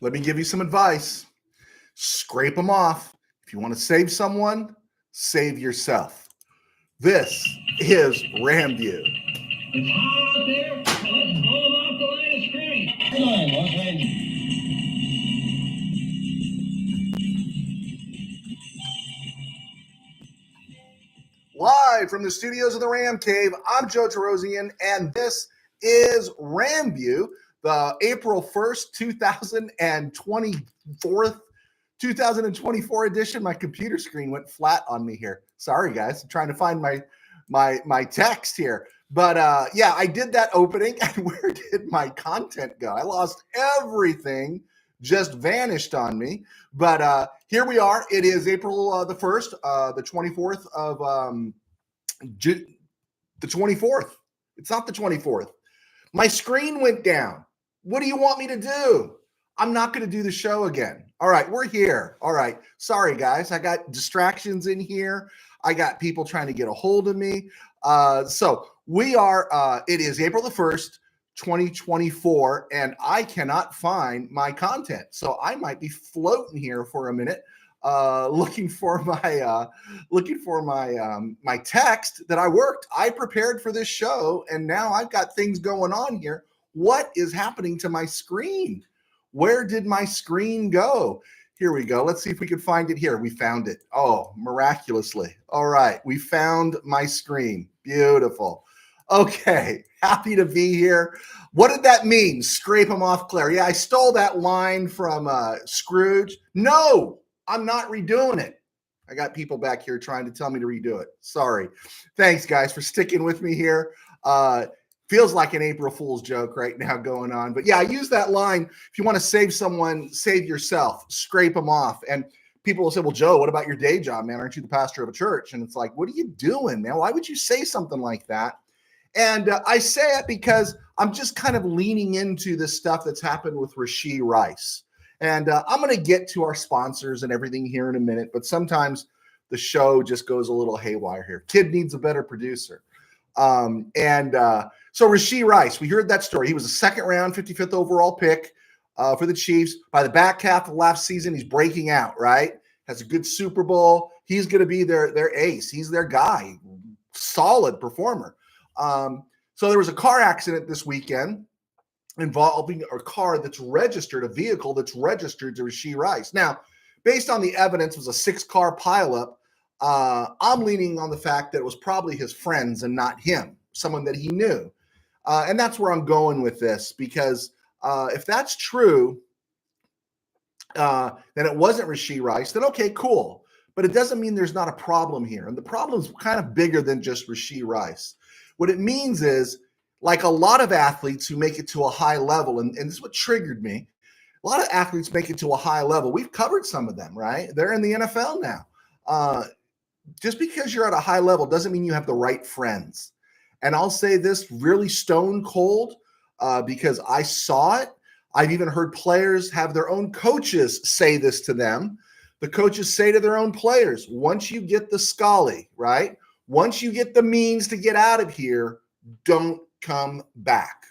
Let me give you some advice. Scrape them off. If you want to save someone, save yourself. This is RamView. It's hot out there. Let's blow them off the line of scrimmage. Come on, Los Live from the studios of the Ram Cave, I'm Joe Tarosian, and this is RamView, the April 1st, 2024 edition. My computer screen went flat on me here. Sorry, guys. I'm trying to find my text here. But yeah, I did that opening, and where did my content go? I lost everything. Just vanished on me. But here we are. It is April the 1st, the 24th of the 24th. It's not the 24th. My screen went down. What do you want me to do? I'm not going to do the show again. All right, we're here. All right. Sorry, guys. I got distractions in here. I got people trying to get a hold of me. So we are, it is April the 1st, 2024, and I cannot find my content. So I might be floating here for a minute, looking for my my text that I worked. I prepared for this show, and now I've got things going on here. What is happening to my screen? Where did my screen go? Here we go. Let's see if we can find it here. We found it. Oh, miraculously. All right. We found my screen. Beautiful. Okay. Happy to be here. What did that mean? Scrape them off, Claire. Yeah, I stole that line from Scrooge. No, I'm not redoing it. I got people back here trying to tell me to redo it. Sorry. Thanks, guys, for sticking with me here. Feels like an April Fool's joke right now going on. But yeah, I use that line. If you want to save someone, save yourself. Scrape them off. And people will say, well, Joe, what about your day job, man? Aren't you the pastor of a church? And it's like, what are you doing, man? Why would you say something like that? And I say it because I'm just kind of leaning into this stuff that's happened with Rashee Rice. And I'm going to get to our sponsors and everything here in a minute. But sometimes the show just goes a little haywire here. Kid needs a better producer. So Rashee Rice, we heard that story. He was a second round, 55th overall pick for the Chiefs. By the back half of last season, he's breaking out, right? Has a good Super Bowl. He's going to be their ace. He's their guy. Solid performer. So there was a car accident this weekend involving a car that's registered, a vehicle that's registered to Rashee Rice. Now, based on the evidence, it was a 6-car pileup. I'm leaning on the fact that it was probably his friends and not him, someone that he knew. And that's where I'm going with this, because if that's true, then it wasn't Rashee Rice, then okay, cool. But it doesn't mean there's not a problem here. And the problem is kind of bigger than just Rashee Rice. What it means is, like a lot of athletes who make it to a high level, and this is what triggered me, a lot of athletes make it to a high level. We've covered some of them, right? They're in the NFL now. Just because you're at a high level doesn't mean you have the right friends. And I'll say this really stone cold because I saw it. I've even heard players have their own coaches say this to them. The coaches say to their own players, once you get the scully, right? Once you get the means to get out of here, don't come back.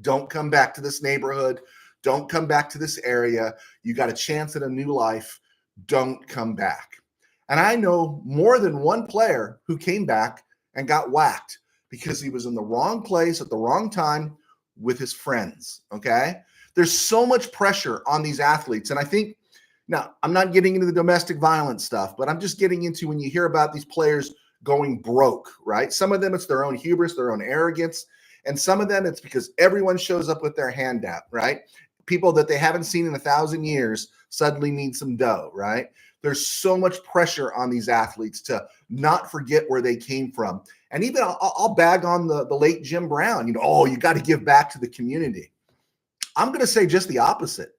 Don't come back to this neighborhood. Don't come back to this area. You got a chance at a new life. Don't come back. And I know more than one player who came back and got whacked because he was in the wrong place at the wrong time with his friends, okay? There's so much pressure on these athletes. And I think, now, I'm not getting into the domestic violence stuff, but I'm just getting into when you hear about these players going broke, right? Some of them, it's their own hubris, their own arrogance. And some of them, it's because everyone shows up with their hand out, right? People that they haven't seen in 1,000 years suddenly need some dough, right? There's so much pressure on these athletes to not forget where they came from. And even I'll bag on the late Jim Brown, you got to give back to the community. I'm going to say just the opposite.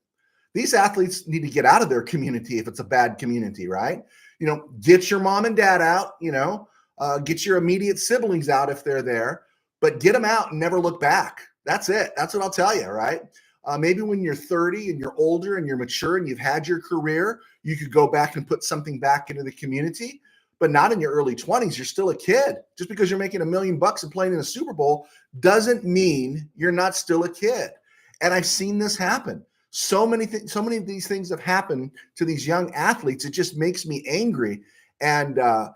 These athletes need to get out of their community if it's a bad community, right? Get your mom and dad out, get your immediate siblings out if they're there, but get them out and never look back. That's it. That's what I'll tell you, right? Maybe when you're 30 and you're older and you're mature and you've had your career, you could go back and put something back into the community, but not in your early 20s. You're still a kid. Just because you're making $1 million and playing in a Super Bowl doesn't mean you're not still a kid. And I've seen this happen. So many things, so many of these things have happened to these young athletes. It just makes me angry. And I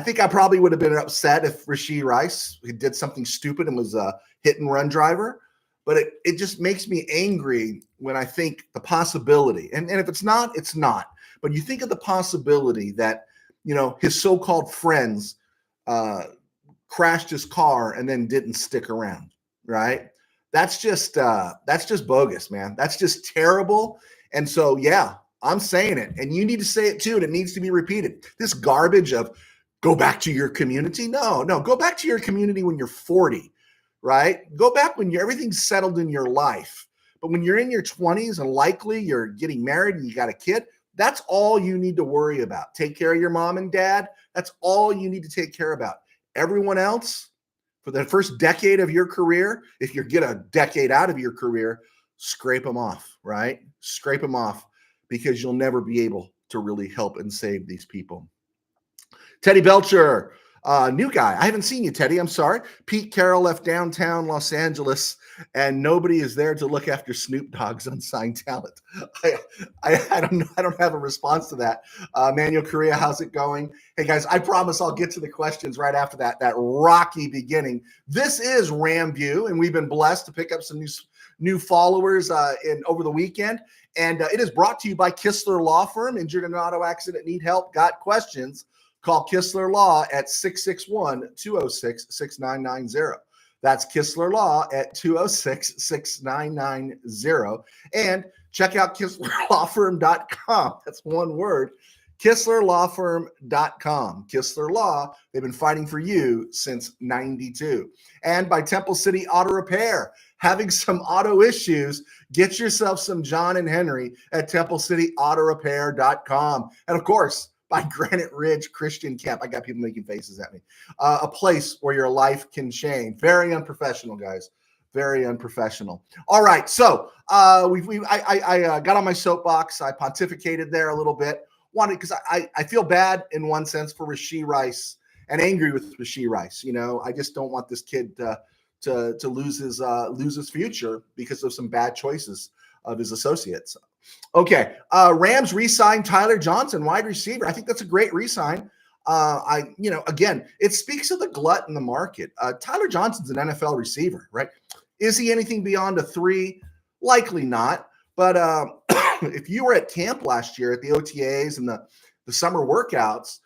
think I probably would have been upset if Rashee Rice did something stupid and was a hit and run driver. But it just makes me angry when I think the possibility, and if it's not, it's not. But you think of the possibility that, his so-called friends crashed his car and then didn't stick around, right? That's just bogus, man. That's just terrible. And so, yeah, I'm saying it, and you need to say it too, and it needs to be repeated. This garbage of go back to your community. No, go back to your community when you're 40, right? Go back when everything's settled in your life. But when you're in your 20s and likely you're getting married and you got a kid, that's all you need to worry about. Take care of your mom and dad. That's all you need to take care about. Everyone else, for the first decade of your career, if you get a decade out of your career, scrape them off, right? Scrape them off, because you'll never be able to really help and save these people. Teddy Belcher, new guy. I haven't seen you, Teddy. I'm sorry. Pete Carroll left downtown Los Angeles, and nobody is there to look after Snoop Dogg's unsigned talent. I don't know. I don't have a response to that. Manuel Correa, how's it going? Hey guys, I promise I'll get to the questions right after that rocky beginning. This is RamView, and we've been blessed to pick up some new followers over the weekend. And it is brought to you by Kistler Law Firm. Injured in an auto accident, need help, got questions? Call Kistler Law at 661-206-6990. That's Kistler Law at 206-6990. And check out KistlerLawFirm.com. That's one word. KistlerLawFirm.com. Kistler Law, they've been fighting for you since 92. And by Temple City Auto Repair. Having some auto issues, get yourself some John and Henry at TempleCityAutoRepair.com. And of course, by Granite Ridge Christian Camp. I got people making faces at me. A place where your life can change. Very unprofessional, guys. Very unprofessional. All right, so I got on my soapbox. I pontificated there a little bit. Because I feel bad in one sense for Rashee Rice and angry with Rashee Rice. I just don't want this kid to lose his future because of some bad choices of his associates. Okay, Rams re-signed Tyler Johnson, wide receiver. I think that's a great re-sign. Again, it speaks of the glut in the market. Tyler Johnson's an NFL receiver, right? Is he anything beyond a 3? Likely not. But if you were at camp last year at the OTAs and the summer workouts,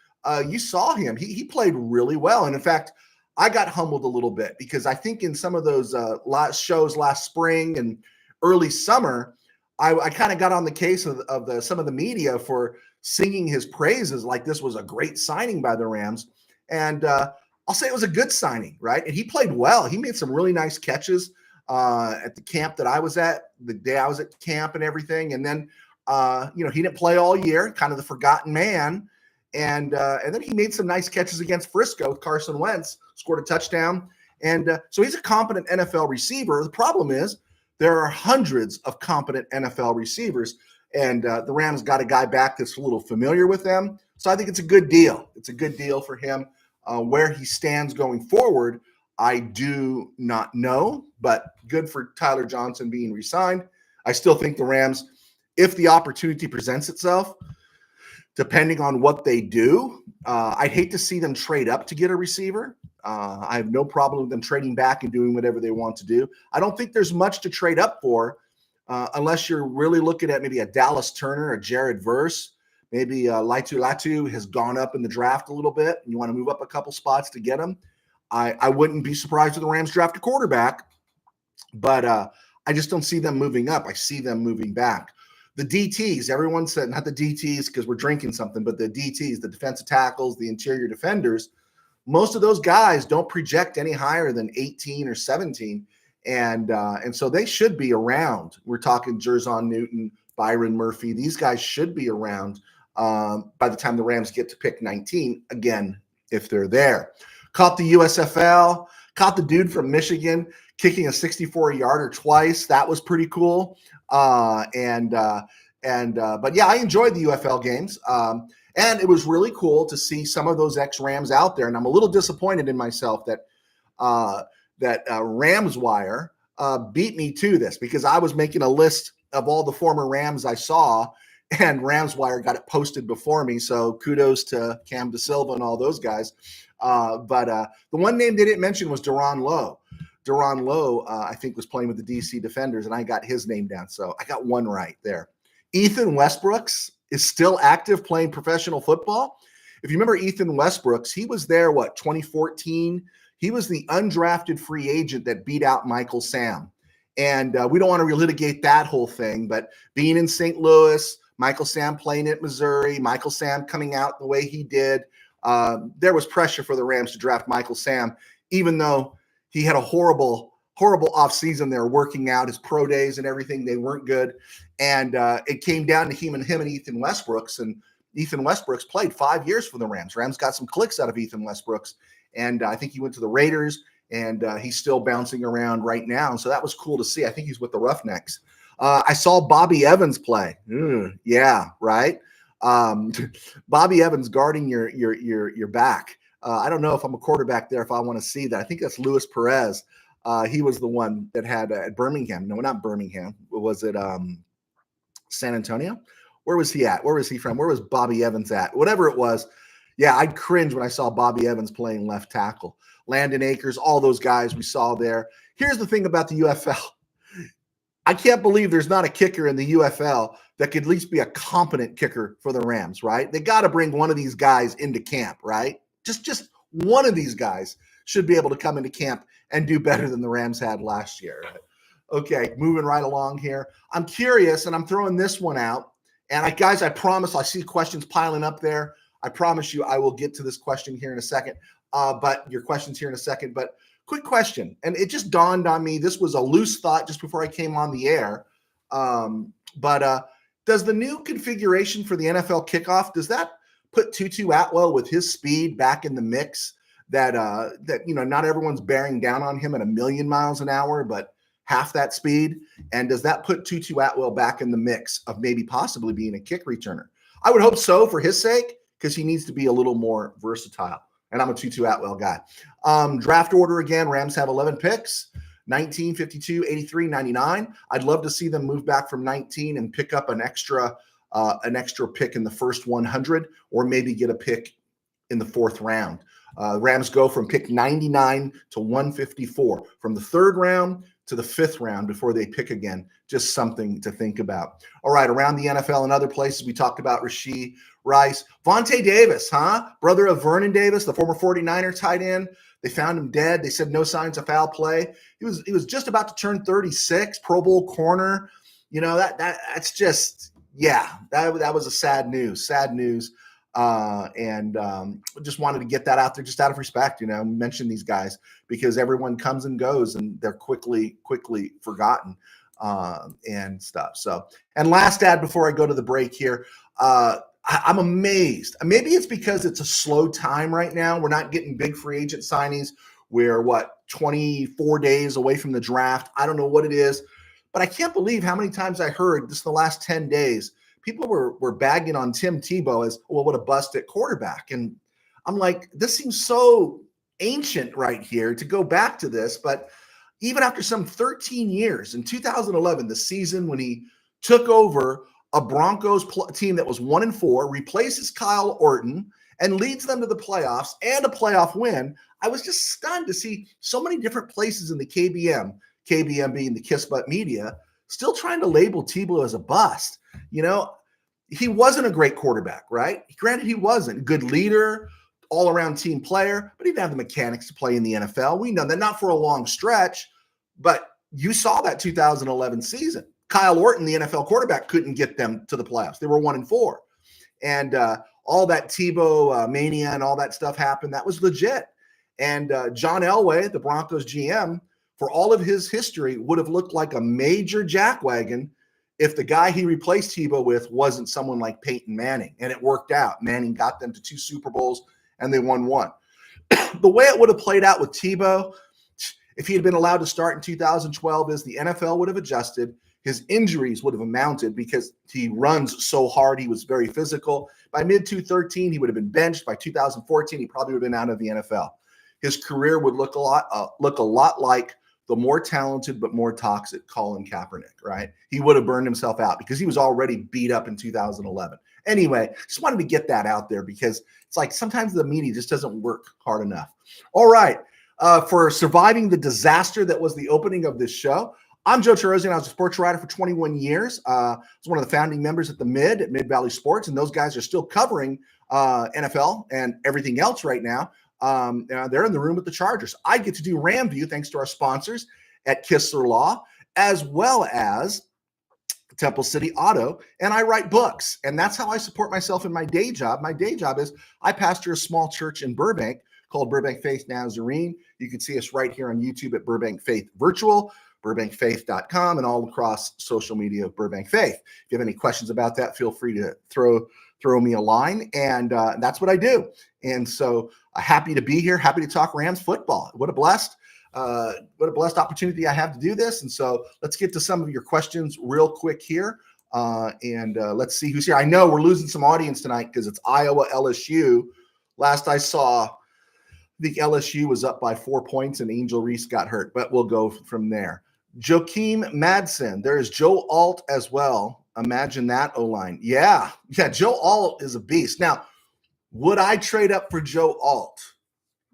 you saw him. He played really well. And in fact, I got humbled a little bit because I think in some of those last spring and early summer, I kind of got on the case of some of the media for singing his praises like this was a great signing by the Rams. And I'll say it was a good signing, right? And he played well. He made some really nice catches at the camp that I was at, the day I was at camp and everything. And then, he didn't play all year, kind of the forgotten man. And then he made some nice catches against Frisco with Carson Wentz, scored a touchdown. And so he's a competent NFL receiver. The problem is there are hundreds of competent NFL receivers, and the Rams got a guy back that's a little familiar with them. So I think it's a good deal. It's a good deal for him. Where he stands going forward, I do not know, but good for Tyler Johnson being re-signed. I still think the Rams, if the opportunity presents itself, depending on what they do, I'd hate to see them trade up to get a receiver. I have no problem with them trading back and doing whatever they want to do. I don't think there's much to trade up for unless you're really looking at maybe a Dallas Turner, a Jared Verse. Maybe Latu has gone up in the draft a little bit, and you want to move up a couple spots to get him. I wouldn't be surprised if the Rams draft a quarterback, but I just don't see them moving up. I see them moving back. The DTs, everyone said, not the DTs because we're drinking something, but the DTs, the defensive tackles, the interior defenders, most of those guys don't project any higher than 18 or 17. And so they should be around. We're talking Jerzon Newton, Byron Murphy. These guys should be around by the time the Rams get to pick 19, again, if they're there. Caught the USFL, caught the dude from Michigan kicking a 64-yarder twice. That was pretty cool. But yeah, I enjoyed the UFL games. And it was really cool to see some of those ex-Rams out there. And I'm a little disappointed in myself that RamsWire beat me to this because I was making a list of all the former Rams I saw, and Rams Wire got it posted before me. So kudos to Cam DeSilva and all those guys. But the one name they didn't mention was Deron Lowe. Deron Lowe, I think, was playing with the DC Defenders, and I got his name down. So I got one right there. Ethan Westbrooks is still active playing professional football. If you remember Ethan Westbrooks, he was there, 2014? He was the undrafted free agent that beat out Michael Sam. And we don't want to relitigate that whole thing, but being in St. Louis, Michael Sam playing at Missouri, Michael Sam coming out the way he did, there was pressure for the Rams to draft Michael Sam, even though he had a horrible offseason there, working out his pro days and everything. They weren't good. And it came down to him and Ethan Westbrooks. And Ethan Westbrooks played 5 years for the Rams. Rams got some clicks out of Ethan Westbrooks. And I think he went to the Raiders, and he's still bouncing around right now. So that was cool to see. I think he's with the Roughnecks. I saw Bobby Evans play. Yeah, right. Bobby Evans guarding your back. I don't know if I'm a quarterback there, if I want to see that. I think that's Luis Perez. He was the one that had at Birmingham. No, not Birmingham. Was it San Antonio? Where was he at? Where was he from? Where was Bobby Evans at? Whatever it was. Yeah, I'd cringe when I saw Bobby Evans playing left tackle. Landon Akers, all those guys we saw there. Here's the thing about the UFL. I can't believe there's not a kicker in the UFL that could at least be a competent kicker for the Rams, right? They got to bring one of these guys into camp, right? Just one of these guys should be able to come into camp and do better than the Rams had last year. Okay, moving right along here. I'm curious, and I'm throwing this one out. And guys, I promise I see questions piling up there. I promise you I will get to this question here in a second. But your questions here in a second. But quick question, and it just dawned on me. This was a loose thought just before I came on the air. But does the new configuration for the NFL kickoff, does that put Tutu Atwell with his speed back in the mix? That not everyone's bearing down on him at 1,000,000 miles an hour, but half that speed. And does that put Tutu Atwell back in the mix of maybe possibly being a kick returner? I would hope so for his sake, because he needs to be a little more versatile. And I'm a Tutu Atwell guy. Draft order again, Rams have 11 picks, 19, 52, 83, 99. I'd love to see them move back from 19 and pick up an extra pick in the first 100, or maybe get a pick in the fourth round. Rams go from pick 99 to 154, from the third round to the fifth round before they pick again. Just something to think about. All right, around the NFL and other places, we talked about Rashee Rice. Vontae Davis, brother of Vernon Davis, the former 49er tight end. They found him dead. They said no signs of foul play. He was just about to turn 36, Pro Bowl corner. That's just, that was a sad news. And just wanted to get that out there just out of respect, mention these guys, because everyone comes and goes and they're quickly forgotten and stuff. So, and last ad before I go to the break here, I'm amazed. Maybe it's because it's a slow time right now. We're not getting big free agent signings. We're 24 days away from the draft. I don't know what it is, but I can't believe how many times I heard this in the last 10 days. People were bagging on Tim Tebow as, well, what a bust at quarterback. And I'm like, this seems so ancient right here to go back to this. But even after some 13 years, in 2011, the season when he took over a Broncos team that was 1-4, replaces Kyle Orton, and leads them to the playoffs and a playoff win, I was just stunned to see so many different places in the KBM being the Kiss Butt media, still trying to label Tebow as a bust. He wasn't a great quarterback, right? Granted, he wasn't. Good leader, all-around team player, but he didn't have the mechanics to play in the NFL. We know that, not for a long stretch, but you saw that 2011 season. Kyle Orton, the NFL quarterback, couldn't get them to the playoffs. They were 1-4. And all that Tebow mania and all that stuff happened. That was legit. And John Elway, the Broncos GM, for all of his history, would have looked like a major jackwagon if the guy he replaced Tebow with wasn't someone like Peyton Manning. And it worked out. Manning got them to 2 Super Bowls, and they won 1. The way it would have played out with Tebow, if he had been allowed to start in 2012, is the NFL would have adjusted. His injuries would have amounted because he runs so hard. He was very physical. By mid-2013, he would have been benched. By 2014, he probably would have been out of the NFL. His career would look a lot like the more talented but more toxic Colin Kaepernick, right? He would have burned himself out because he was already beat up in 2011. Anyway, just wanted to get that out there because it's like sometimes the media just doesn't work hard enough. All right. For surviving the disaster that was the opening of this show, I'm Joe Terosian. I was a sports writer for 21 years. I was one of the founding members at Mid Valley Sports, and those guys are still covering NFL and everything else right now. They're in the room with the Chargers. I get to do RamView thanks to our sponsors at Kistler Law, as well as Temple City Auto, and I write books. And that's how I support myself in my day job. My day job is I pastor a small church in Burbank called Burbank Faith Nazarene. You can see us right here on YouTube at Burbank Faith Virtual, burbankfaith.com, and all across social media of Burbank Faith. If you have any questions about that, feel free to throw me a line, and that's what I do. And so happy to be here, happy to talk Rams football. What a blessed opportunity I have to do this. And so let's get to some of your questions real quick here, and let's see who's here. I know we're losing some audience tonight because it's Iowa LSU. Last I saw, the LSU was up by 4 points and Angel Reese got hurt, but we'll go from there. Joakim Madsen. There is Joe Alt as well. Imagine that O-line. Yeah, Joe Alt is a beast. Now, would I trade up for Joe Alt?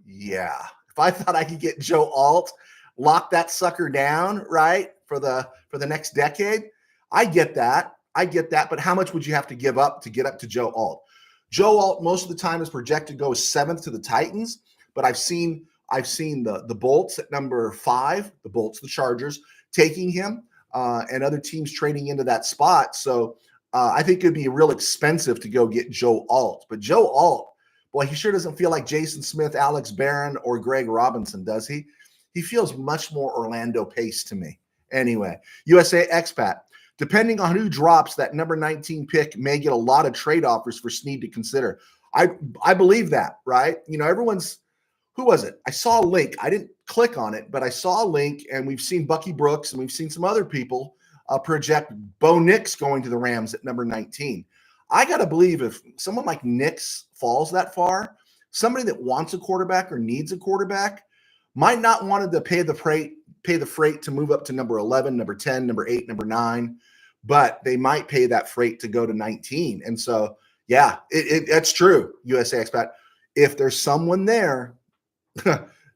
Yeah. If I thought I could get Joe Alt, lock that sucker down, right, for the next decade, I get that. But how much would you have to give up to get up to Joe Alt? Joe Alt most of the time is projected to go 7th to the Titans, but I've seen the Bolts at number 5, the Bolts, the Chargers, taking him, and other teams trading into that spot. So I think it'd be real expensive to go get Joe Alt. But Joe Alt, boy, he sure doesn't feel like Jason Smith, Alex Barron, or Greg Robinson, does he? He feels much more Orlando Pace to me. Anyway, USA Expat. Depending on who drops, that number 19 pick may get a lot of trade offers for Snead to consider. I believe that, right? You know, who was it? I saw a link. I didn't click on it, but I saw a link, and we've seen Bucky Brooks, and we've seen some other people project Bo Nix going to the Rams at number 19. I got to believe if someone like Nix falls that far, somebody that wants a quarterback or needs a quarterback might not want to pay the freight to move up to number 11, number 10, number 8, number 9, but they might pay that freight to go to 19. And so, yeah, that's true, USA Expat. If there's someone there,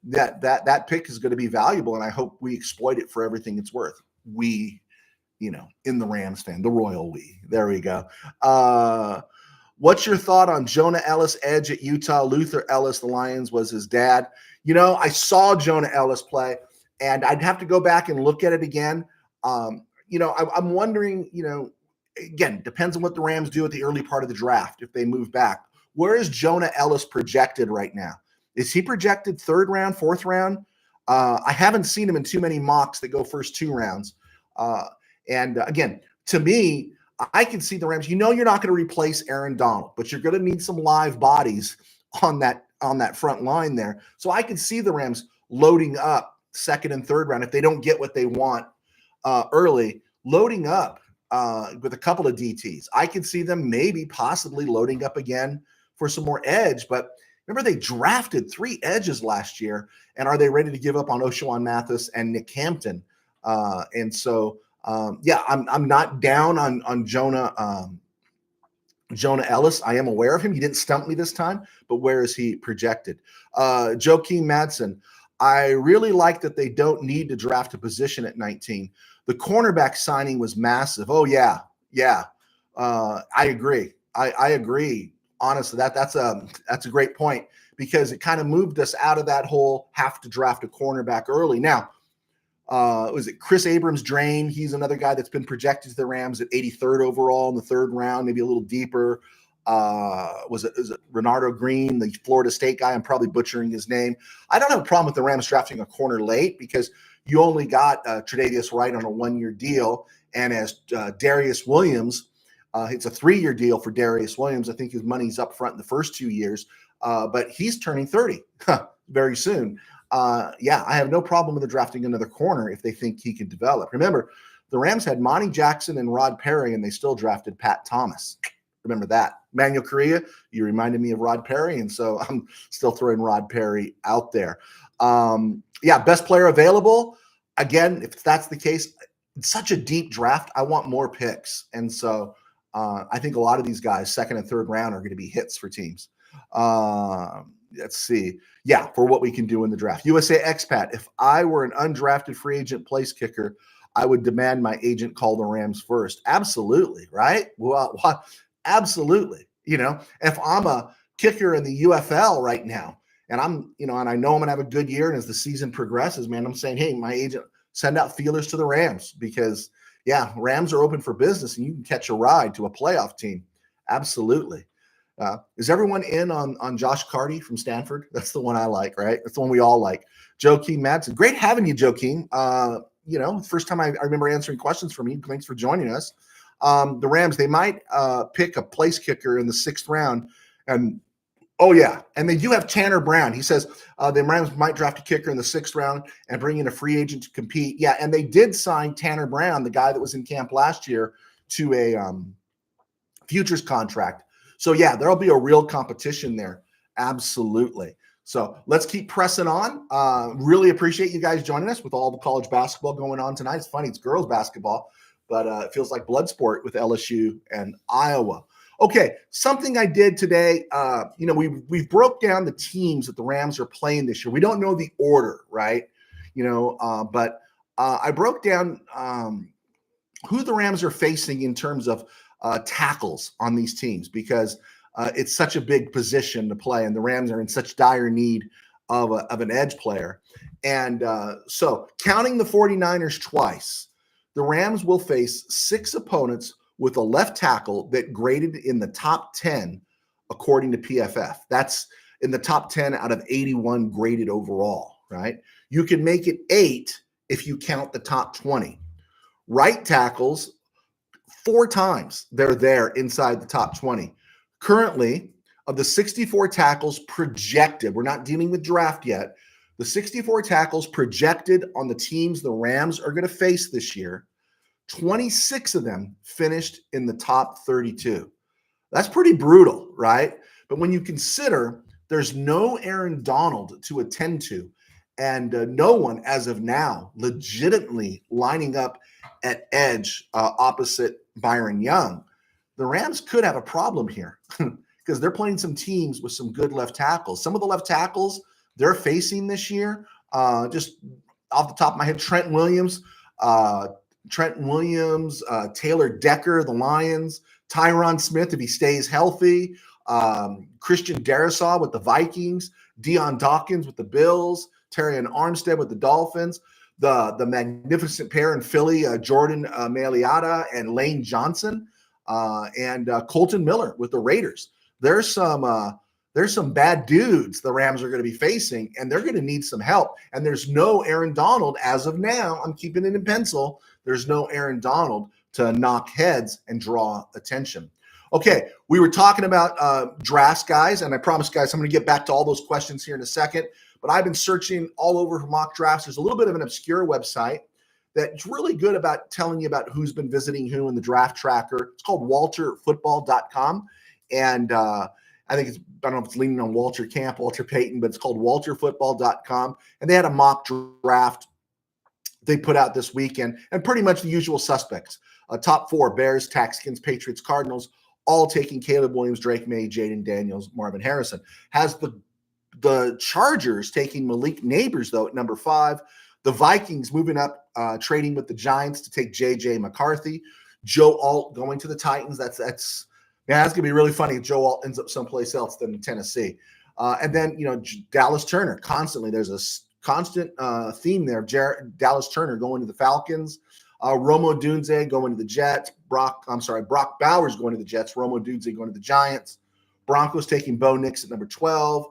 that pick is going to be valuable, and I hope we exploit it for everything it's worth. We, in the Rams fan, the royal we. There we go. What's your thought on Jonah Ellis, edge at Utah? Luther Ellis, the Lions, was his dad. I saw Jonah Ellis play, and I'd have to go back and look at it again. I'm wondering, again, depends on what the Rams do at the early part of the draft if they move back. Where is Jonah Ellis projected right now? Is he projected 3rd round, 4th round? I haven't seen him in too many mocks that go first 2 rounds. And again, to me, I can see the Rams. You're not going to replace Aaron Donald, but you're going to need some live bodies on that front line there. So I can see the Rams loading up 2nd and 3rd round if they don't get what they want early, loading up with a couple of DTs. I can see them maybe possibly loading up again for some more edge, but remember, they drafted 3 edges last year, and are they ready to give up on O'Shawn Mathis and Nick Hampton? And so, I'm not down on Jonah Ellis. I am aware of him. He didn't stump me this time, but where is he projected? Joakim Madsen. I really like that they don't need to draft a position at 19. The cornerback signing was massive. Oh yeah. I agree. I agree. Honestly, that's a great point, because it kind of moved us out of that whole have to draft a cornerback early. Now, was it Chris Abrams-Drain? He's another guy that's been projected to the Rams at 83rd overall in the 3rd round, maybe a little deeper. Was it Renardo Green, the Florida State guy? I'm probably butchering his name. I don't have a problem with the Rams drafting a corner late, because you only got Tre'Davious Wright on a 1-year deal, and as Darius Williams. It's a 3-year deal for Darius Williams. I think his money's up front in the first 2 years, but he's turning 30 very soon. I have no problem with drafting another corner if they think he can develop. Remember, the Rams had Monty Jackson and Rod Perry, and they still drafted Pat Thomas. Remember that. Manuel Correa, you reminded me of Rod Perry, and so I'm still throwing Rod Perry out there. Best player available. again, if that's the case, it's such a deep draft. I want more picks. And so I think a lot of these guys, second and third round, are going to be hits for teams. Let's see. Yeah, for what we can do in the draft. USA Expat, if I were an undrafted free agent place kicker, I would demand my agent call the Rams first. Absolutely, right? Well, absolutely. If I'm a kicker in the UFL right now, and and I know I'm going to have a good year, and as the season progresses, man, I'm saying, hey, my agent, send out feelers to the Rams because, yeah, Rams are open for business, and you can catch a ride to a playoff team. Absolutely. Is everyone in on Josh Carty from Stanford? That's the one I like, right? That's the one we all like. Joakim Madsen. Great having you, Joakim. First time I remember answering questions from you. Thanks for joining us. The Rams, they might pick a place kicker in the 6th round. And, oh, yeah, and they do have Tanner Brown. He says the Rams might draft a kicker in the 6th round and bring in a free agent to compete. Yeah, and they did sign Tanner Brown, the guy that was in camp last year, to a futures contract. So, yeah, there'll be a real competition there. Absolutely. So let's keep pressing on. Really appreciate you guys joining us with all the college basketball going on tonight. It's funny, it's girls basketball, but it feels like blood sport with LSU and Iowa. Okay, something I did today, we've broke down the teams that the Rams are playing this year. We don't know the order, right? But I broke down who the Rams are facing in terms of tackles on these teams because it's such a big position to play, and the Rams are in such dire need of an edge player. And so counting the 49ers twice, the Rams will face 6 opponents with a left tackle that graded in the top 10 according to PFF. That's in the top 10 out of 81 graded overall, right? You can make it 8 if you count the top 20. Right tackles, 4 times they're there inside the top 20. Currently, of the 64 tackles projected, we're not dealing with draft yet, the 64 tackles projected on the teams the Rams are going to face this year, 26 of them finished in the top 32. That's pretty brutal, right? But when you consider there's no Aaron Donald to attend to, and no one as of now legitimately lining up at edge opposite Byron Young, the Rams could have a problem here because they're playing some teams with some good left tackles. Some of the left tackles they're facing this year, just off the top of my head, Trent Williams, Taylor Decker, the Lions, Tyron Smith, if he stays healthy, Christian Darrisaw with the Vikings, Deion Dawkins with the Bills, Terrion Armstead with the Dolphins, the magnificent pair in Philly, Jordan Mailata and Lane Johnson, and Colton Miller with the Raiders. There's some bad dudes the Rams are going to be facing, and they're going to need some help. And there's no Aaron Donald as of now. I'm keeping it in pencil. There's no Aaron Donald to knock heads and draw attention. Okay, we were talking about drafts, guys, and I promise, guys, I'm going to get back to all those questions here in a second. But I've been searching all over for mock drafts. There's a little bit of an obscure website that's really good about telling you about who's been visiting who in the draft tracker. It's called walterfootball.com. And I think I don't know if it's leaning on Walter Camp, Walter Payton, but it's called walterfootball.com. And they had a mock draft they put out this weekend, and pretty much the usual suspects. Top 4, Bears, Texans, Patriots, Cardinals, all taking Caleb Williams, Drake May, Jaden Daniels, Marvin Harrison. Has the Chargers taking Malik Neighbors, though, at number 5. The Vikings moving up, trading with the Giants to take J.J. McCarthy. Joe Alt going to the Titans. That's going to be really funny if Joe Alt ends up someplace else than Tennessee. And then, Dallas Turner, constantly. There's a constant theme there. Dallas Turner going to the Falcons. Romo Dunze going to the Jets. Brock Bowers going to the Jets. Romo Dunze going to the Giants. Broncos taking Bo Nix at number 12.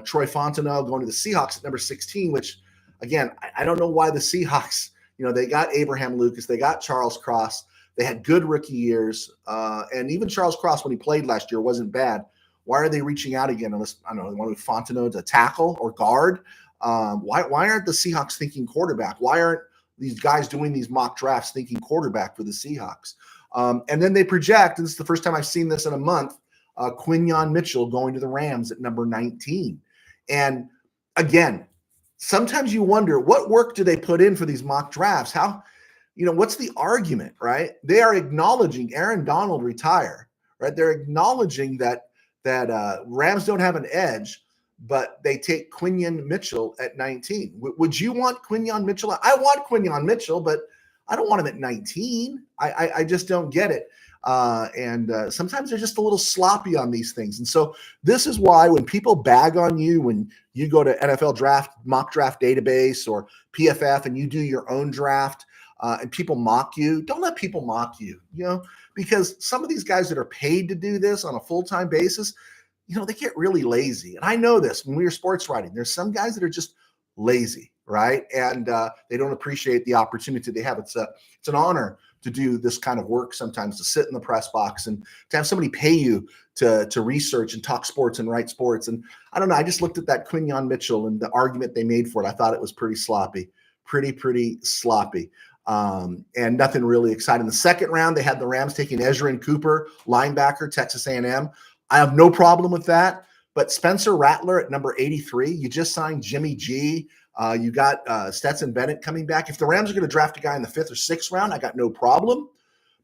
Troy Fontenot going to the Seahawks at number 16, which, again, I don't know why the Seahawks, they got Abraham Lucas. They got Charles Cross. They had good rookie years. And even Charles Cross, when he played last year, wasn't bad. Why are they reaching out again? Unless, I don't know, they want to Fontenot to tackle or guard. Why aren't the Seahawks thinking quarterback? Why aren't these guys doing these mock drafts thinking quarterback for the Seahawks? And then they project, and this is the first time I've seen this in a month, Quinyon Mitchell going to the Rams at number 19. And again, sometimes you wonder, what work do they put in for these mock drafts? How, what's the argument, right? They are acknowledging Aaron Donald retire, right? They're acknowledging that Rams don't have an edge, but they take Quinyon Mitchell at 19. Would you want Quinyon Mitchell? I want Quinyon Mitchell, but I don't want him at 19. I just don't get it. And sometimes they're just a little sloppy on these things. And so this is why when people bag on you, when you go to NFL draft, mock draft database or PFF and you do your own draft, and people mock you, don't let people mock you, because some of these guys that are paid to do this on a full-time basis, they get really lazy. And I know this when we were sports writing, there's some guys that are just lazy, right? And they don't appreciate the opportunity they have. It's an honor to do this kind of work sometimes, to sit in the press box and to have somebody pay you to research and talk sports and write sports. And I don't know, I just looked at that Quinyon Mitchell and the argument they made for it. I thought it was pretty sloppy, pretty sloppy. And nothing really exciting. In the second round, they had the Rams taking Ezrin Cooper, linebacker, Texas A&M. I have no problem with that. But Spencer Rattler at number 83, you just signed Jimmy G. You got Stetson Bennett coming back. If the Rams are going to draft a guy in the 5th or 6th round, I got no problem.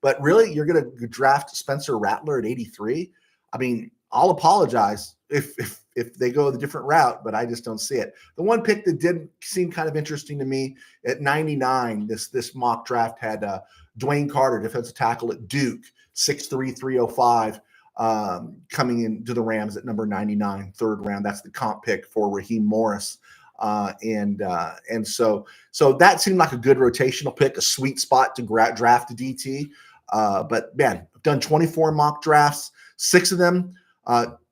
But really, you're going to draft Spencer Rattler at 83? I mean, I'll apologize if they go the different route, but I just don't see it. The one pick that did seem kind of interesting to me at 99, this mock draft had Dwayne Carter, defensive tackle at Duke, 6'3", 305, coming into the Rams at number 99, 3rd round. That's the comp pick for Raheem Morris. And so that seemed like a good rotational pick, a sweet spot to draft a DT. But man, I've done 24 mock drafts, 6 of them.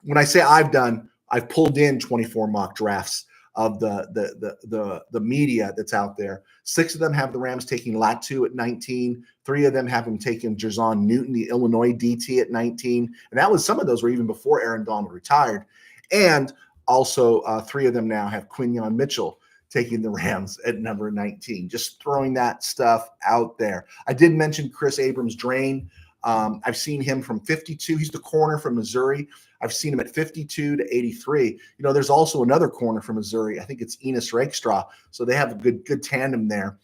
When I say I've pulled in 24 mock drafts of the media that's out there. 6 of them have the Rams taking Latu at 19. 3 of them have them taking Jerzon Newton, the Illinois DT, at 19. And some of those were even before Aaron Donald retired. And also 3 of them now have Quinyon Mitchell taking the Rams at number 19. Just throwing that stuff out there. I did mention Chris Abrams-Drain. I've seen him from 52. He's the corner from Missouri. I've seen him at 52 to 83. There's also another corner from Missouri. I think it's Enos Rakestraw. So they have a good tandem there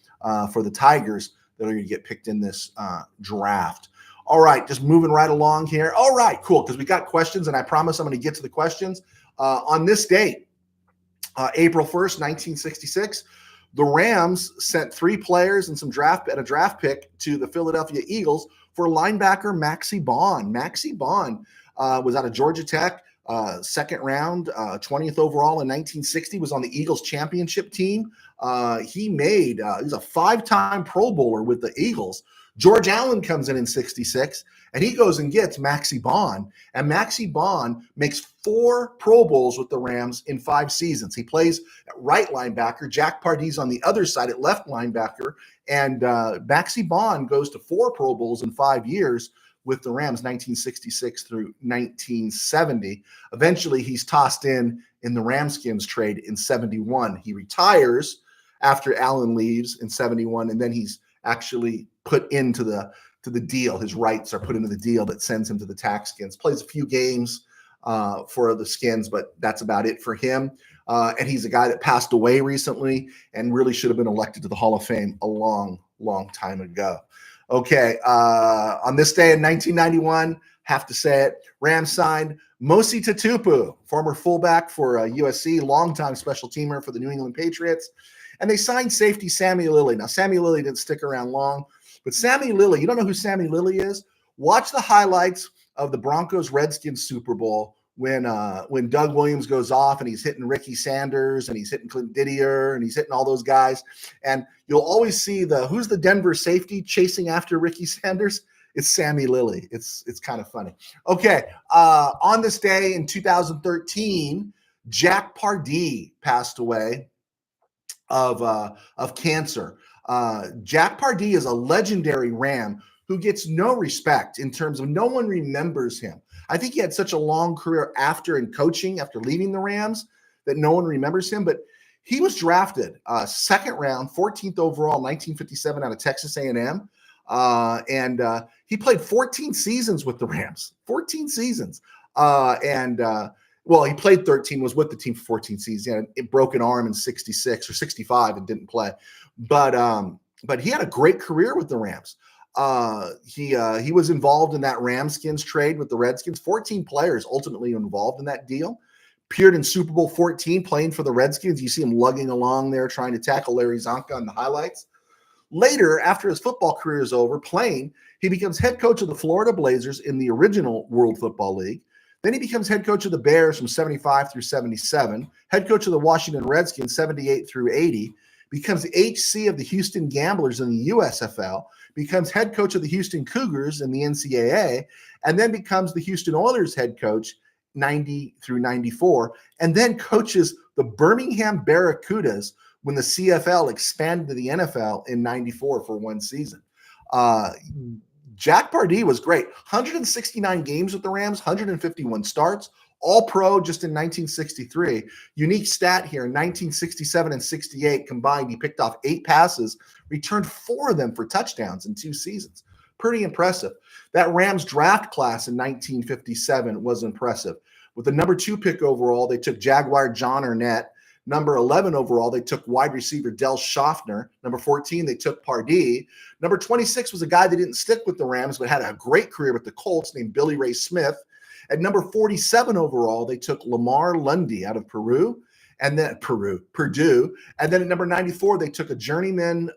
for the Tigers that are going to get picked in this draft. All right, just moving right along here. All right, cool, because we got questions, and I promise I'm going to get to the questions. On this date, April 1st, 1966, the Rams sent 3 players and a draft pick to the Philadelphia Eagles for linebacker Maxie Bond. Maxie Bond was out of Georgia Tech, 2nd round, 20th overall in 1960, was on the Eagles championship team. He's a 5-time Pro Bowler with the Eagles. George Allen comes in 66, and he goes and gets Maxie Bond. And Maxie Bond makes 4 Pro Bowls with the Rams in 5 seasons. He plays at right linebacker. Jack Pardee's on the other side at left linebacker. And Maxie Bond goes to 4 Pro Bowls in 5 years with the Rams, 1966 through 1970. Eventually, he's tossed in the Ramskins trade in 71. He retires after Allen leaves in 71, and then he's actually put into the deal. His rights are put into the deal that sends him to the Taxskins. Plays a few games for the Skins, but that's about it for him. And he's a guy that passed away recently and really should have been elected to the Hall of Fame a long time ago. Okay, on this day in 1991, have to say it, Rams signed Mosi Tatupu, former fullback for USC, longtime special teamer for the New England Patriots. And they signed safety Sammy Lilly. Now, Sammy Lilly didn't stick around long, but Sammy Lilly, you don't know who Sammy Lilly is? Watch the highlights of the Broncos-Redskins Super Bowl when Doug Williams goes off and he's hitting Ricky Sanders and he's hitting Clint Didier and he's hitting all those guys. And you'll always see who's the Denver safety chasing after Ricky Sanders? It's Sammy Lilly. It's kind of funny. Okay, on this day in 2013, Jack Pardee passed away of cancer. Jack Pardee is a legendary Ram who gets no respect in terms of no one remembers him. I think he had such a long career after leaving the Rams, that no one remembers him. But he was drafted 2nd round, 14th overall, 1957 out of Texas A&M. And he played 14 seasons with the Rams, 14 seasons. And Well, he played 13, was with the team for 14 seasons. He had a broken arm in 66 or 65 and didn't play. But he had a great career with the Rams. He was involved in that Ramskins trade with the Redskins. 14 players ultimately involved in that deal. Appeared in Super Bowl 14 playing for the Redskins. You see him lugging along there trying to tackle Larry Zonka on the highlights. Later, after his football career is over playing, he becomes head coach of the Florida Blazers in the original World Football League. Then he becomes head coach of the Bears from 75 through 77, head coach of the Washington Redskins 78 through 80, becomes HC of the Houston Gamblers in the USFL, becomes head coach of the Houston Cougars in the NCAA, and then becomes the Houston Oilers head coach 90 through 94, and then coaches the Birmingham Barracudas when the CFL expanded to the NFL in 94 for one season. Jack Pardee was great. 169 games with the Rams, 151 starts, all pro just in 1963. Unique stat here, in 1967 and 68 combined, he picked off 8 passes, returned 4 of them for touchdowns in 2 seasons. Pretty impressive. That Rams draft class in 1957 was impressive. With the number 2 pick overall, they took Jaguar John Arnett. Number 11 overall, they took wide receiver Del Schaffner. Number 14, they took Pardee. Number 26 was a guy that didn't stick with the Rams, but had a great career with the Colts named Billy Ray Smith. At number 47 overall, they took Lamar Lundy out of Purdue. And then at number 94, they took a journeyman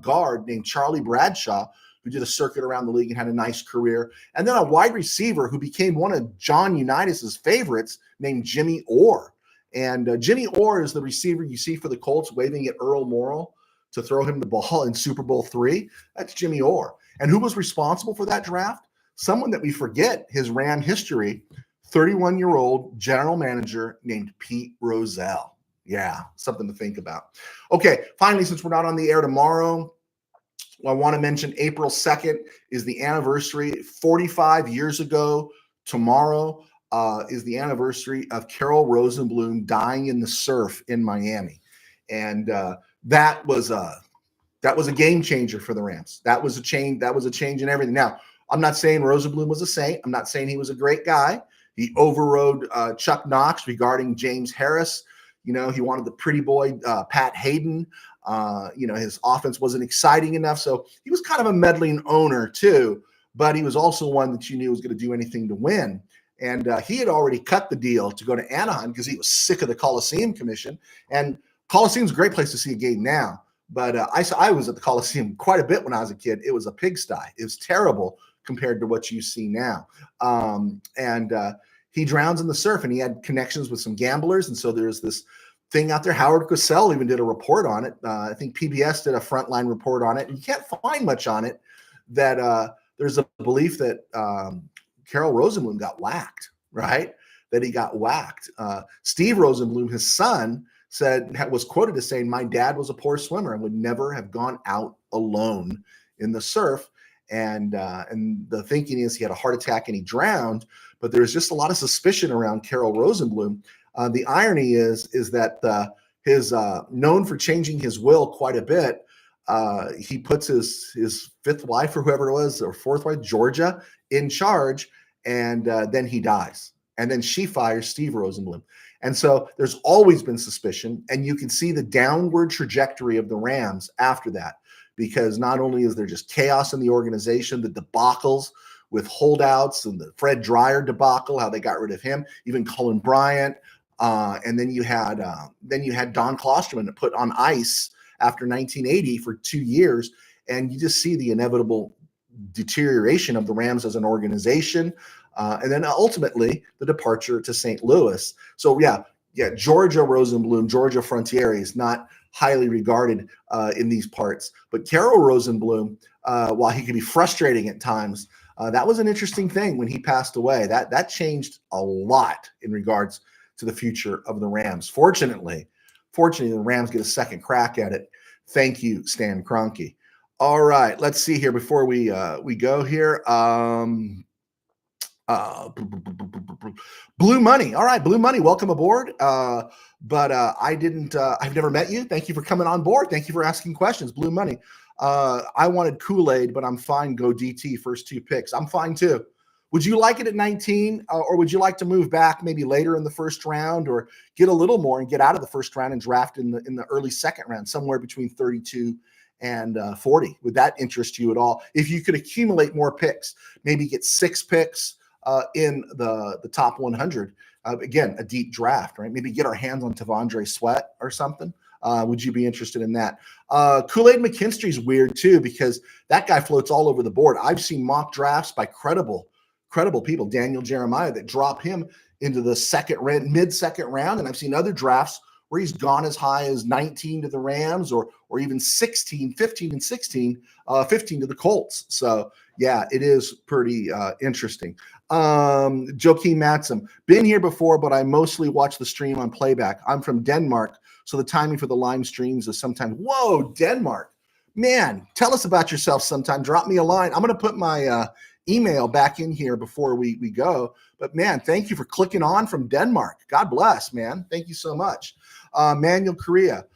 guard named Charlie Bradshaw, who did a circuit around the league and had a nice career. And then a wide receiver who became one of John Unitas's favorites named Jimmy Orr. And Jimmy Orr is the receiver you see for the Colts waving at Earl Morrall to throw him the ball in Super Bowl III. That's Jimmy Orr. And who was responsible for that draft? Someone that we forget his Ram history, 31-year-old general manager named Pete Rozelle. Yeah, something to think about. Okay, finally, since we're not on the air tomorrow, I want to mention April 2nd is the anniversary. 45 years ago tomorrow is the anniversary of Carroll Rosenbloom dying in the surf in Miami. And that was a game changer for the Rams. That was a change in everything. Now, I'm not saying Rosenbloom was a saint. I'm not saying he was a great guy. He overrode Chuck Knox regarding James Harris. You know, he wanted the pretty boy, Pat Hayden. His offense wasn't exciting enough. So he was kind of a meddling owner too, but he was also one that you knew was going to do anything to win. And he had already cut the deal to go to Anaheim because he was sick of the Coliseum Commission. And Coliseum's a great place to see a game now. But I was at the Coliseum quite a bit when I was a kid. It was a pigsty. It was terrible compared to what you see now. He drowns in the surf, and he had connections with some gamblers. And so there's this thing out there. Howard Cosell even did a report on it. I think PBS did a frontline report on it. And you can't find much on it. That there's a belief that Carroll Rosenbloom got whacked, right? That he got whacked. Steve Rosenbloom, his son, was quoted as saying, "My dad was a poor swimmer and would never have gone out alone in the surf." And the thinking is he had a heart attack and he drowned. But there's just a lot of suspicion around Carroll Rosenbloom. The irony is that his known for changing his will quite a bit. He puts his fifth wife or whoever it was, or fourth wife, Georgia, in charge, and then he dies. And then she fires Steve Rosenbloom. And so there's always been suspicion, and you can see the downward trajectory of the Rams after that, because not only is there just chaos in the organization, the debacles with holdouts and the Fred Dreyer debacle, how they got rid of him, even Cullen Bryant, and then you had Don Klosterman put on ice after 1980 for 2 years, and you just see the inevitable deterioration of the Rams as an organization, and then ultimately the departure to St. Louis. So yeah, Georgia Rosenbloom, Georgia Frontiere is not highly regarded in these parts, but Carroll Rosenbloom, while he could be frustrating at times, that was an interesting thing when he passed away. That changed a lot in regards to the future of the Rams. Fortunately, the Rams get a second crack at it. Thank you, Stan Kroenke. All right, let's see here before we go here. Blue Money. All right, Blue Money, welcome aboard. But I've never met you. Thank you for coming on board. Thank you for asking questions. Blue Money. I wanted Kool-Aid, but I'm fine. Go DT, first 2 picks. I'm fine too. Would you like it at 19, or would you like to move back maybe later in the first round, or get a little more and get out of the first round and draft in the early second round, somewhere between 32 and 40? Would that interest you at all? If you could accumulate more picks, maybe get 6 picks in the top 100. Again, a deep draft, right? Maybe get our hands on Tavondre Sweat or something. Would you be interested in that? Kool-Aid McKinstry's weird too, because that guy floats all over the board. I've seen mock drafts by credible people, Daniel Jeremiah, that drop him into the mid-second round. And I've seen other drafts where he's gone as high as 19 to the Rams, or even 16, 15 and 16, 15 to the Colts. So yeah, it is pretty interesting. Joakim Matsom, been here before, but I mostly watch the stream on playback. I'm from Denmark, so the timing for the live streams is sometimes, whoa, Denmark. Man, tell us about yourself sometime. Drop me a line. I'm going to put my email back in here before we go. But man, thank you for clicking on from Denmark. God bless, man. Thank you so much. Manuel Korea,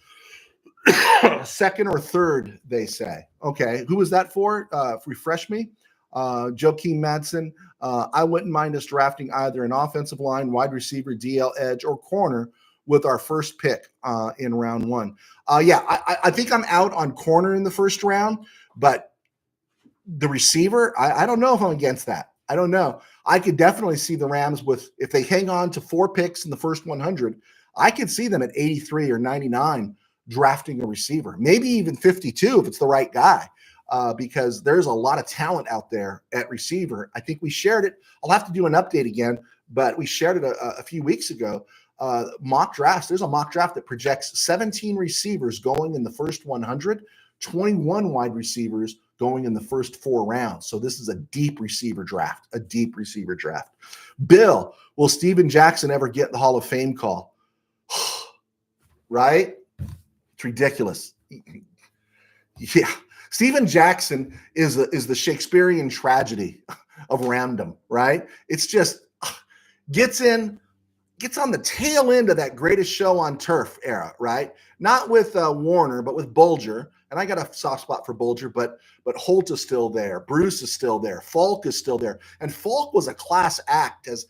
second or third, they say. Okay, who was that for? Refresh me. Joakim Madsen, I wouldn't mind us drafting either an offensive line, wide receiver, DL, edge, or corner with our first pick in round 1. I think I'm out on corner in the first round, but the receiver, I don't know if I'm against that. I don't know. I could definitely see the Rams if they hang on to 4 picks in the first 100, I could see them at 83 or 99 drafting a receiver, maybe even 52 if it's the right guy. Because there's a lot of talent out there at receiver. I think we shared it. I'll have to do an update again, but we shared it a few weeks ago. Mock drafts. There's a mock draft that projects 17 receivers going in the first 100, 21 wide receivers going in the first 4 rounds. So this is a deep receiver draft, Bill, will Steven Jackson ever get the Hall of Fame call? Right? It's ridiculous. Yeah. Steven Jackson is the Shakespearean tragedy of random, right? It's just gets on the tail end of that Greatest Show on Turf era, right? Not with Warner, but with Bulger. And I got a soft spot for Bulger, but Holt is still there. Bruce is still there. Falk is still there. And Falk was a class act as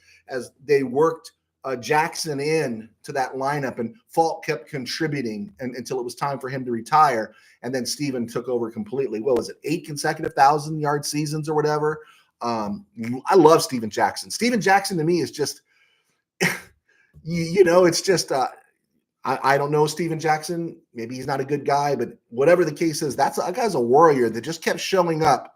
they worked Jackson in to that lineup, and Falk kept contributing until it was time for him to retire. And then Steven took over completely. What was it? 8 consecutive 1,000-yard seasons or whatever. I love Steven Jackson. Steven Jackson to me is just, it's just, I don't know Steven Jackson. Maybe he's not a good guy, but whatever the case is, that guy's a warrior that just kept showing up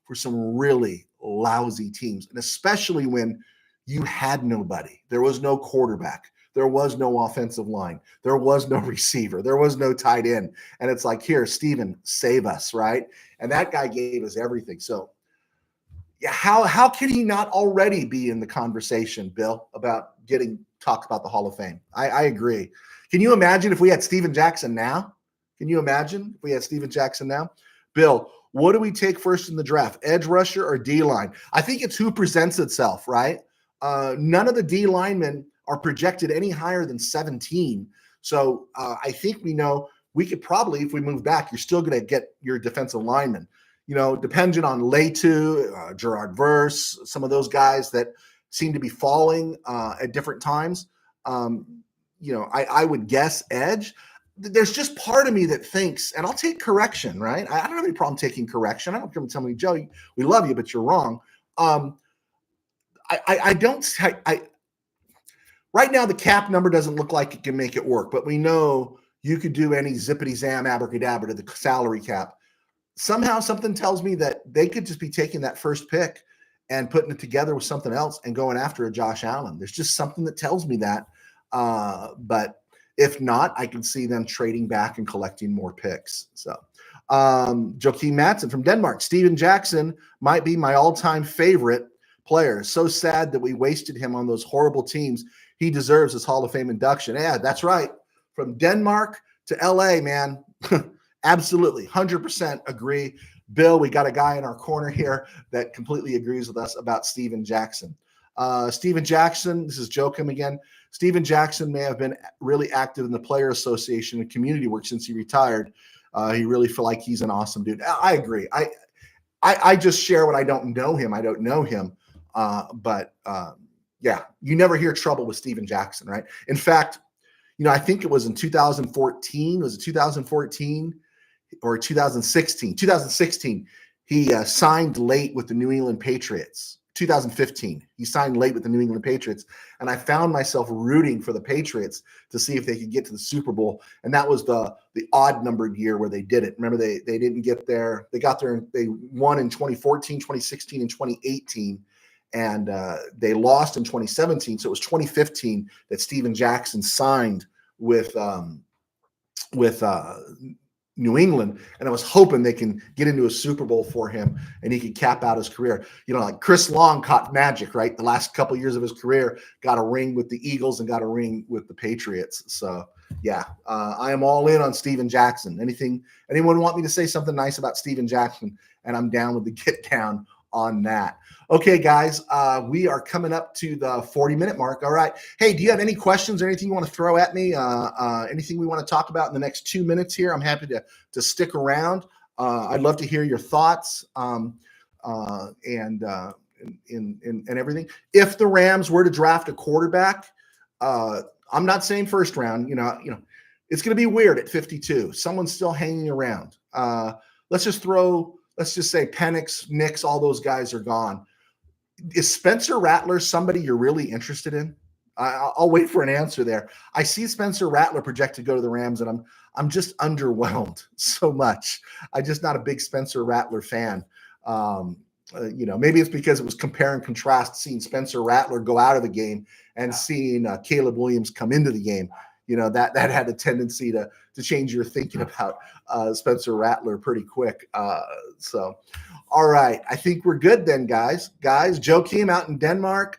for some really lousy teams. And especially when you had nobody. There was no quarterback. There was no offensive line. There was no receiver. There was no tight end. And it's like, here, Steven, save us, right? And that guy gave us everything. So yeah, how can he not already be in the conversation, Bill, about getting talked about the Hall of Fame? I agree. Can you imagine if we had Steven Jackson now? Bill, what do we take first in the draft? Edge rusher or D-line? I think it's who presents itself, right? None of the D linemen are projected any higher than 17. So I think we know we could probably, if we move back, you're still going to get your defensive linemen. Depending on Leitu, Gerard Verse, some of those guys that seem to be falling at different times. I would guess edge. There's just part of me that thinks, and I'll take correction, right? I don't have any problem taking correction. I don't come tell me, Joe, we love you, but you're wrong. Right now the cap number doesn't look like it can make it work, but we know you could do any zippity zam abracadabra to the salary cap. Somehow something tells me that they could just be taking that first pick and putting it together with something else and going after a Josh Allen. There's just something that tells me that. But if not, I can see them trading back and collecting more picks. So Joakim Madsen from Denmark. Steven Jackson might be my all-time favorite player. So sad that we wasted him on those horrible teams. He deserves his Hall of Fame induction. Yeah, that's right. From Denmark to LA, man. Absolutely. 100% agree. Bill, we got a guy in our corner here that completely agrees with us about Steven Jackson. Steven Jackson, this is Joakim again. Steven Jackson may have been really active in the Player Association and community work since he retired. He really feel like he's an awesome dude. I agree. I just share what I don't know him. I don't know him. Yeah, you never hear trouble with Steven Jackson, right? In fact, I think it was in 2014. Was it 2014 or 2016? 2016, he signed late with the New England Patriots. 2015, he signed late with the New England Patriots, and I found myself rooting for the Patriots to see if they could get to the Super Bowl. And that was the odd numbered year where they did it. Remember, they didn't get there. They got there. They won in 2014, 2016, and 2018. And they lost in 2017. So it was 2015 that Steven Jackson signed with New England, and I was hoping they can get into a Super Bowl for him and he could cap out his career. Like Chris Long caught magic, right? The last couple of years of his career, got a ring with the Eagles and got a ring with the Patriots. So yeah, I am all in on Steven Jackson. Anyone want me to say something nice about Steven Jackson? And I'm down with the get down on that. Okay, guys, we are coming up to the 40-minute mark. All right. Hey, do you have any questions or anything you want to throw at me? Anything we want to talk about in the next 2 minutes here? I'm happy to stick around. I'd love to hear your thoughts and everything. If the Rams were to draft a quarterback, I'm not saying first round. It's going to be weird at 52. Someone's still hanging around. Let's just say Penix, Nix, all those guys are gone. Is Spencer Rattler somebody you're really interested in? I'll wait for an answer there. I see Spencer Rattler projected to go to the Rams, and I'm just underwhelmed so much. I'm just not a big Spencer Rattler fan. Maybe it's because it was compare and contrast seeing Spencer Rattler go out of the game and seeing Caleb Williams come into the game. That had a tendency to change your thinking about Spencer Rattler pretty quick. All right. I think we're good then, guys. Joe Kim out in Denmark,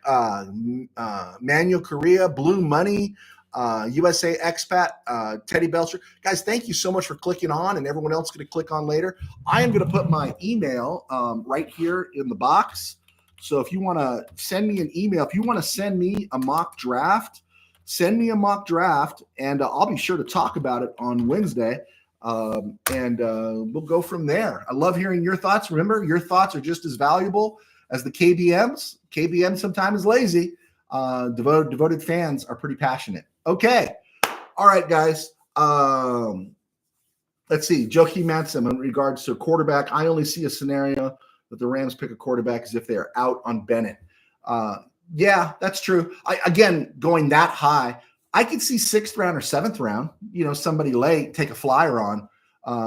Manuel Correa, Blue Money, USA Expat, Teddy Belcher. Guys, thank you so much for clicking on, and everyone else going to click on later. I am going to put my email right here in the box. So if you want to send me an email, if you want to send me a mock draft, send me a mock draft, and I'll be sure to talk about it on Wednesday. And we'll go from there. I love hearing your thoughts. Remember, your thoughts are just as valuable as the KBMs. KBM sometimes is lazy. Devoted fans are pretty passionate. Okay. All right, guys. Let's see. Joachim Manson, in regards to quarterback, I only see a scenario that the Rams pick a quarterback as if they're out on Bennett. Yeah, that's true. Again, going that high, I could see 6th round or 7th round, somebody late, take a flyer on,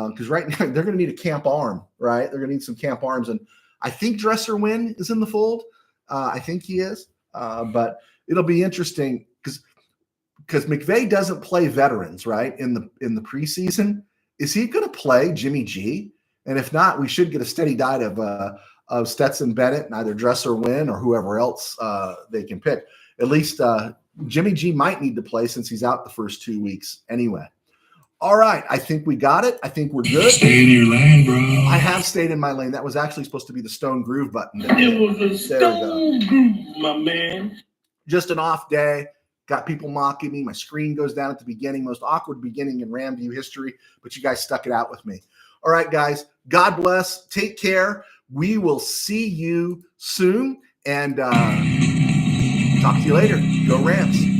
because right now they're going to need a camp arm, right? They're going to need some camp arms. And I think Dresser Wynn is in the fold. I think he is. But it'll be interesting because McVay doesn't play veterans, right, in the preseason. Is he going to play Jimmy G? And if not, we should get a steady diet of Stetson Bennett and either Dresser Wynn or whoever else they can pick. At least Jimmy G might need to play since he's out the first 2 weeks anyway. All right. I think we got it. I think we're good. Stay in your lane, bro. I have stayed in my lane. That was actually supposed to be the Stone Groove button. It was a Stone Groove, my man. Just an off day. Got people mocking me. My screen goes down at the beginning. Most awkward beginning in RamView history, but you guys stuck it out with me. All right, guys. God bless. Take care. We will see you soon. And talk to you later. Go Rams.